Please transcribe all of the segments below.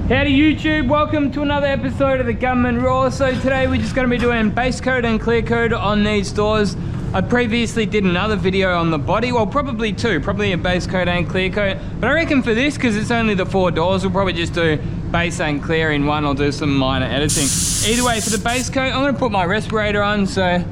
Howdy YouTube, welcome to another episode of the Gunman Raw. So today we're just going to be doing base coat and clear coat on these doors. I previously did another video on the body, well probably two, probably a base coat and clear coat. But I reckon for this, because it's only the 4 doors, we'll probably just do base and clear in one or do some minor editing. Either way, for the base coat, I'm going to put my respirator on, so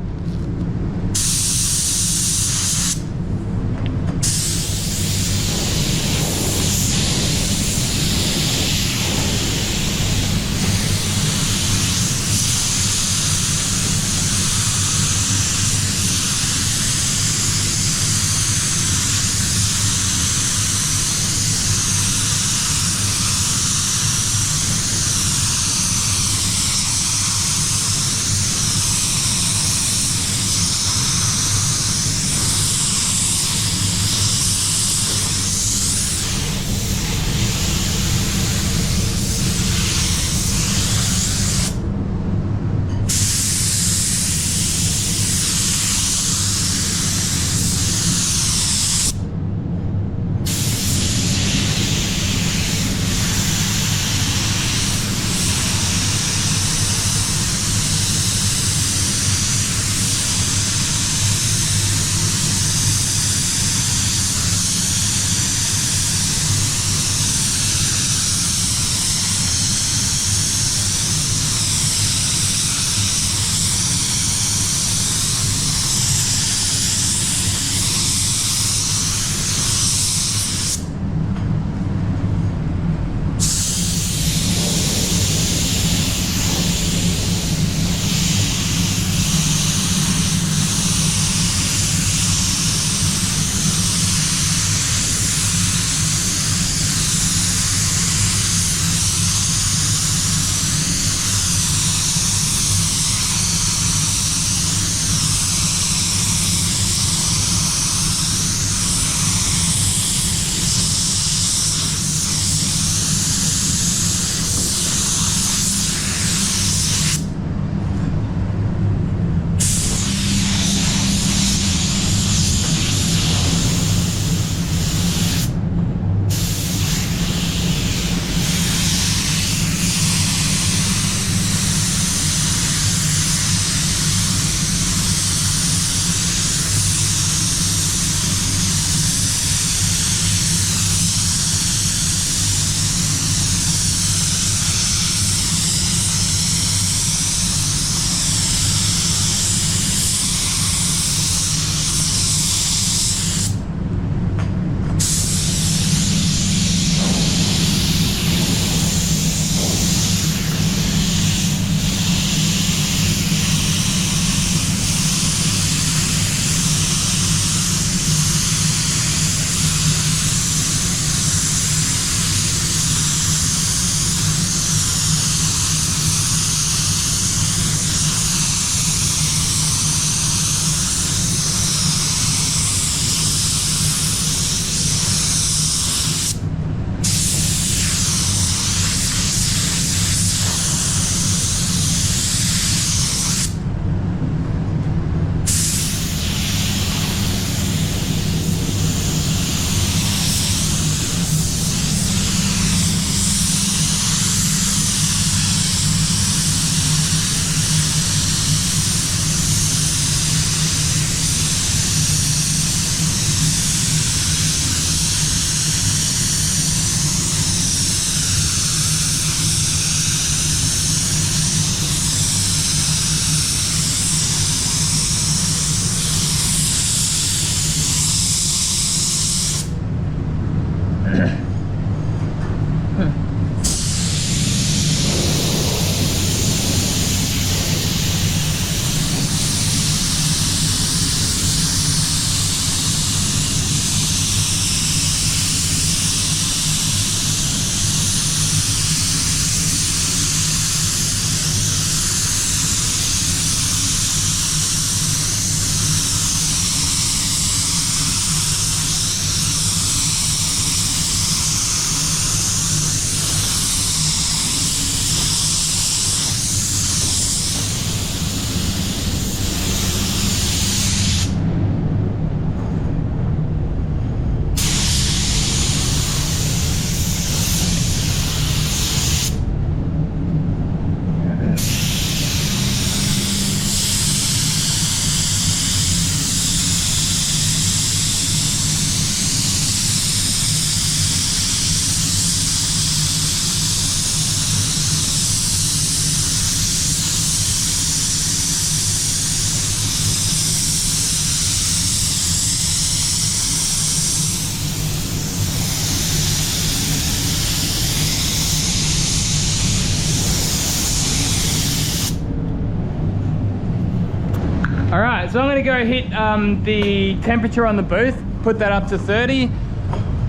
Alright, so I'm going to go hit the temperature on the booth, put that up to 30,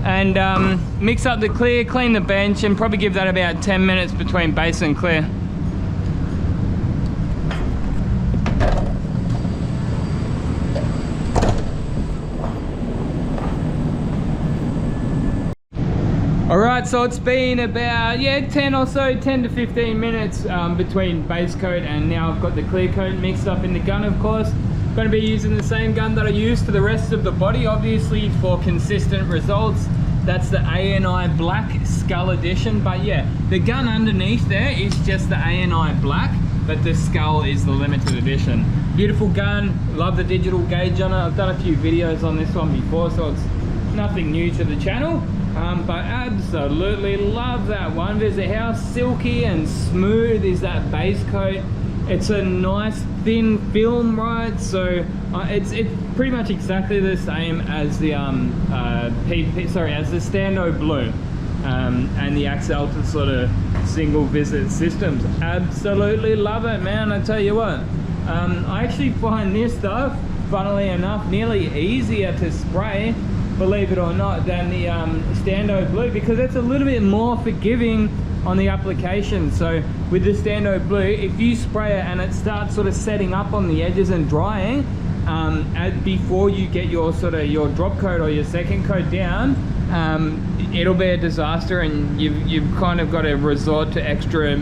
and mix up the clear, clean the bench, and probably give that about 10 minutes between base and clear. Alright, so it's been about 10 or so, 10 to 15 minutes between base coat, and now I've got the clear coat mixed up in the gun, of course. Going to be using the same gun that I use for the rest of the body, obviously, for consistent results. That's the ANI Black Skull Edition, but yeah, the gun underneath there is just the ANI Black, but the skull is the limited edition. Beautiful gun, love the digital gauge on it. I've done a few videos on this one before, so it's nothing new to the channel. But absolutely love that one. There's how silky and smooth is that base coat. It's a nice thin film, right? So it's pretty much exactly the same as the as the Stando Blue and the Axalta sort of single visit systems. Absolutely love it, man. I tell you what, I actually find this stuff, funnily enough, nearly easier to spray, believe it or not, than the Stando Blue, because it's a little bit more forgiving on the application. So with the Stando Blue, if you spray it and it starts sort of setting up on the edges and drying, before you get your your drop coat or your second coat down, it'll be a disaster, and you've kind of got to resort to extra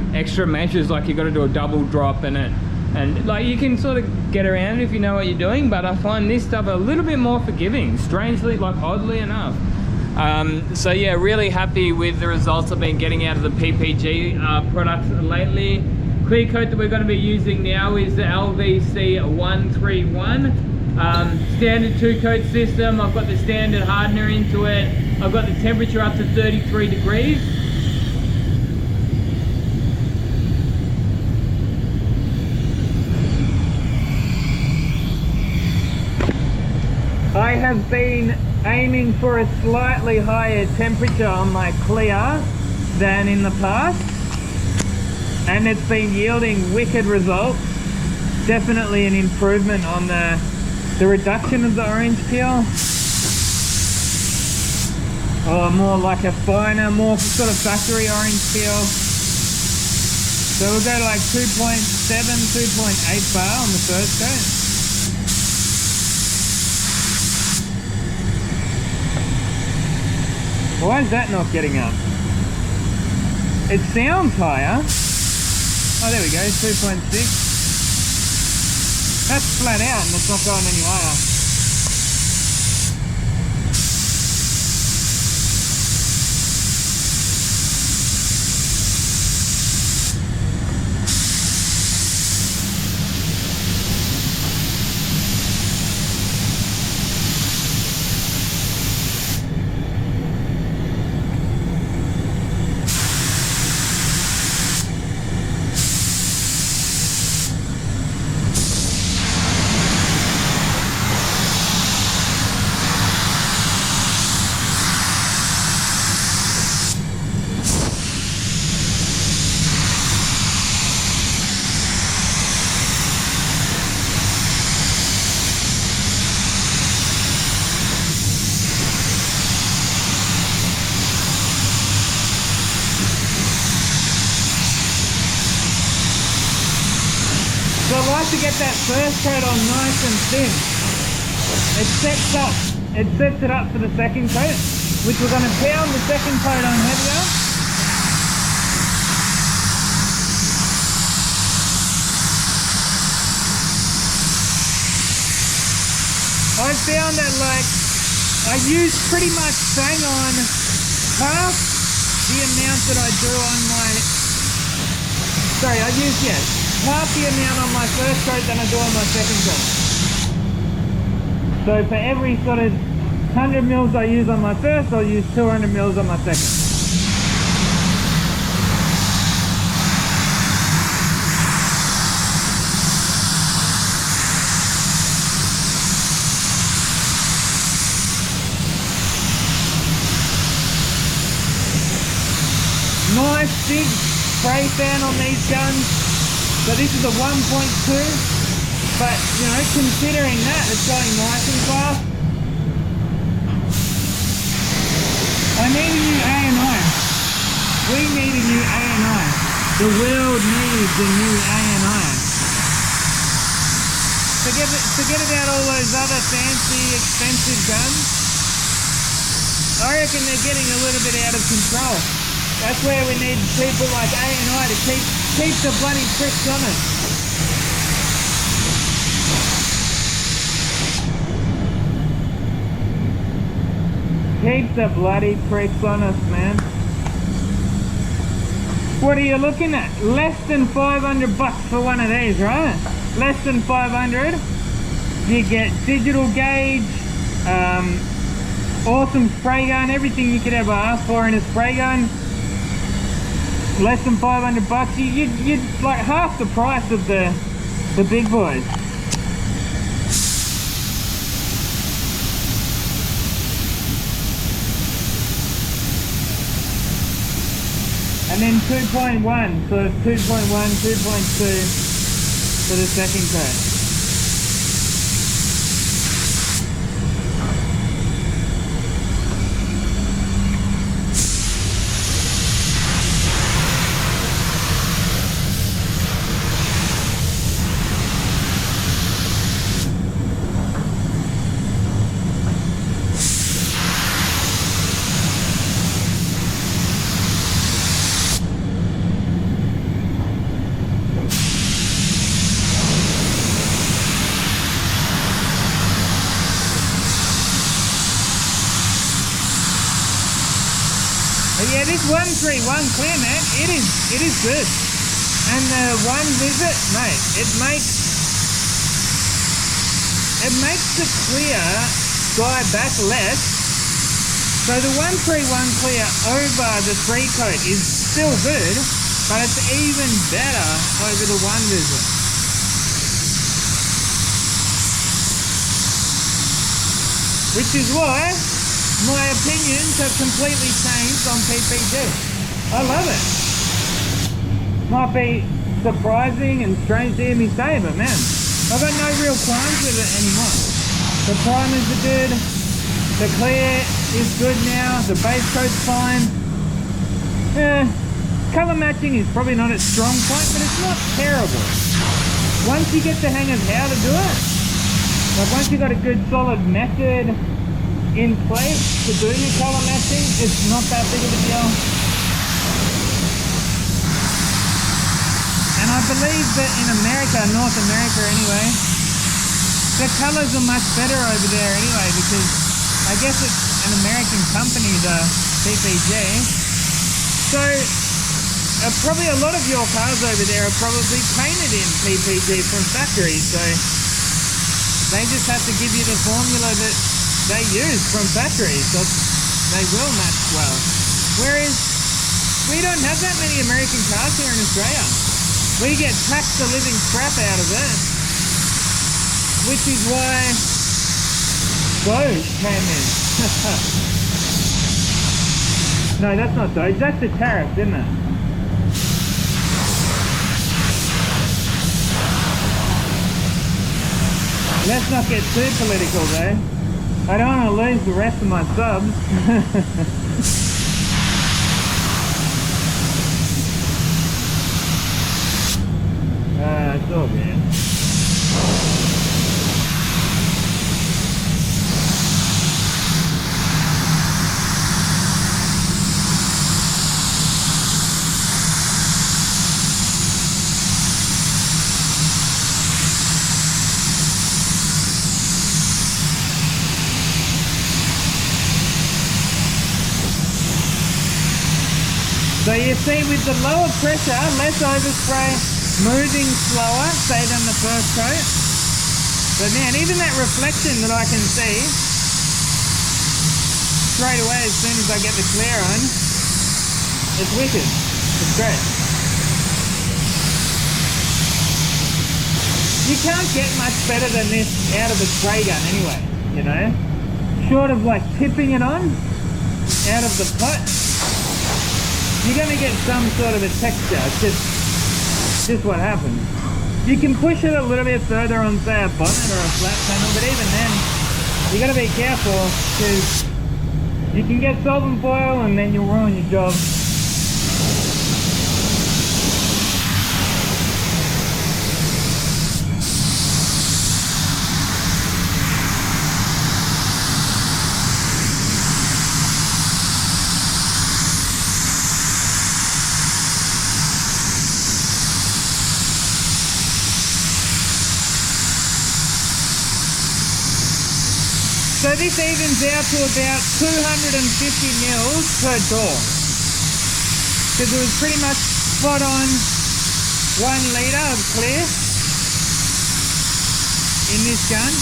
measures, like you've got to do a double drop and like you can sort of get around it if you know what you're doing, but I find this stuff a little bit more forgiving, strangely, like oddly enough. So yeah, really happy with the results I've been getting out of the PPG products lately. Clear coat that we're going to be using now is the LVC 131. Standard 2-coat system. I've got the standard hardener into it. I've got the temperature up to 33 degrees. I have been aiming for a slightly higher temperature on my clear than in the past, and it's been yielding wicked results. Definitely an improvement on the reduction of the orange peel, or more like a finer, more sort of factory orange peel. So we'll go to like 2.7, 2.8 bar on the first coat. Why is that not getting up? It sounds higher. Oh, there we go, 2.6. That's flat out and it's not going any higher. So I like to get that first coat on nice and thin. It sets it up for the second coat, which we're going to pound the second coat on heavier. I found that I use pretty much bang on half the amount that I do on my, half the amount on my first coat than I do on my second coat. So for every sort of 100 mils I use on my first, I'll use 200 mils on my second. Nice big spray fan on these guns. So this is a 1.2 But, you know, considering that, it's going nice and fast. I need a new A&I. We need a new A&I. The world needs a new A&I. Forget about all those other fancy, expensive guns. I reckon they're getting a little bit out of control. That's where we need people like A&I to keep the bloody pricks on us. Keep the bloody pricks on us, man. What are you looking at? Less than 500 bucks for one of these, right? Less than 500. You get digital gauge, awesome spray gun, everything you could ever ask for in a spray gun. Less than 500 bucks. You'd like half the price of the big boys. And then 2.1, so 2.1, 2.2 for the second coat. Yeah, this 131 clear, man, it is good. And the one visit, mate, it makes the clear die back less. So the 131 clear over the 3 coat is still good, but it's even better over the one visit. Which is why my opinions have completely changed on PPG. I love it. Might be surprising and strange to hear me say, but man, I've got no real qualms with it anymore. The primers are good, the clear is good now, the base coat's fine. Colour matching is probably not its strong point, but it's not terrible. Once you get the hang of how to do it, like once you've got a good solid method in place to do your colour matching, it's not that big of a deal. And I believe that in America, North America anyway, the colours are much better over there anyway, because I guess it's an American company, the PPG. So probably a lot of your cars over there are probably painted in PPG from factory, so they just have to give you the formula that they use from factories, so they will match well. Whereas we don't have that many American cars here in Australia. We get taxed the living crap out of it, which is why Doge came in. No, that's not Doge, that's the tariffs, isn't it? Let's not get too political though. I don't want to lose the rest of my subs. It's all good. So you see, with the lower pressure, less overspray, moving slower, say, than the first coat. But man, even that reflection that I can see straight away as soon as I get the clear on, it's wicked. It's great. You can't get much better than this out of a spray gun anyway, you know? Short of like tipping it on out of the pot, you're going to get some sort of a texture. It's just what happens. You can push it a little bit further on, say, a bonnet or a flat panel, but even then, you got to be careful because you can get solvent foil and then you'll ruin your job. So this evens out to about 250 mils per door, because it was pretty much spot on 1 litre of clear in this gun.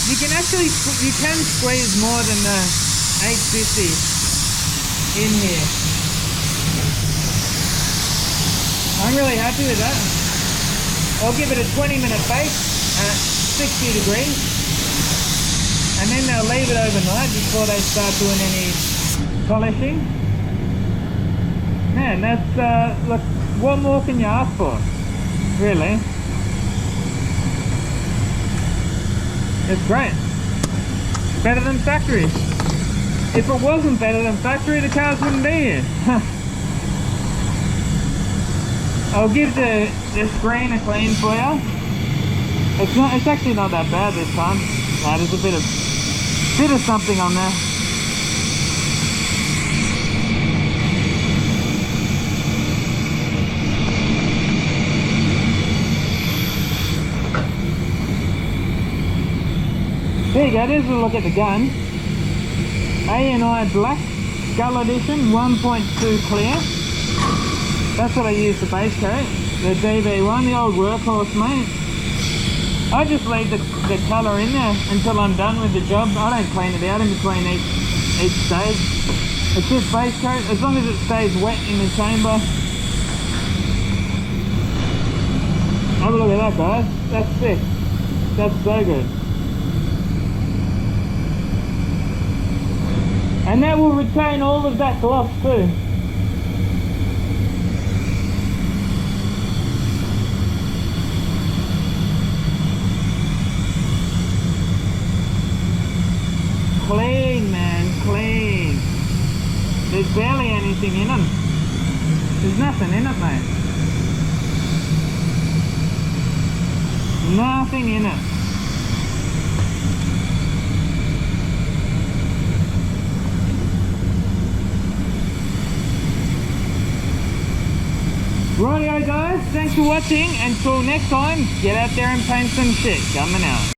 You can actually, you can squeeze more than the 850 in here. I'm really happy with that. I'll give it a 20-minute bake at 60 degrees. And then they'll leave it overnight before they start doing any polishing. Man, that's, look, what more can you ask for? Really? It's great. Better than factory. If it wasn't better than factory, the cars wouldn't be here. I'll give the screen a clean for you. It's actually not that bad this time. No, there's a bit of something on there. There you go, there's a look at the gun. A&I Black Skull Edition 1.2 clear. That's what I use for base coat. The DV1, the old workhorse, mate. I just leave the colour in there until I'm done with the job. I don't clean it out in between each stage. It's just base coat, as long as it stays wet in the chamber. Have a look at that, guys. That's sick. That's so good. And that will retain all of that gloss too. Clean, man, clean. There's barely anything in them. There's nothing in it, mate. Nothing in it. Rightio guys, thanks for watching. Until next time, get out there and paint some shit. Gunman out.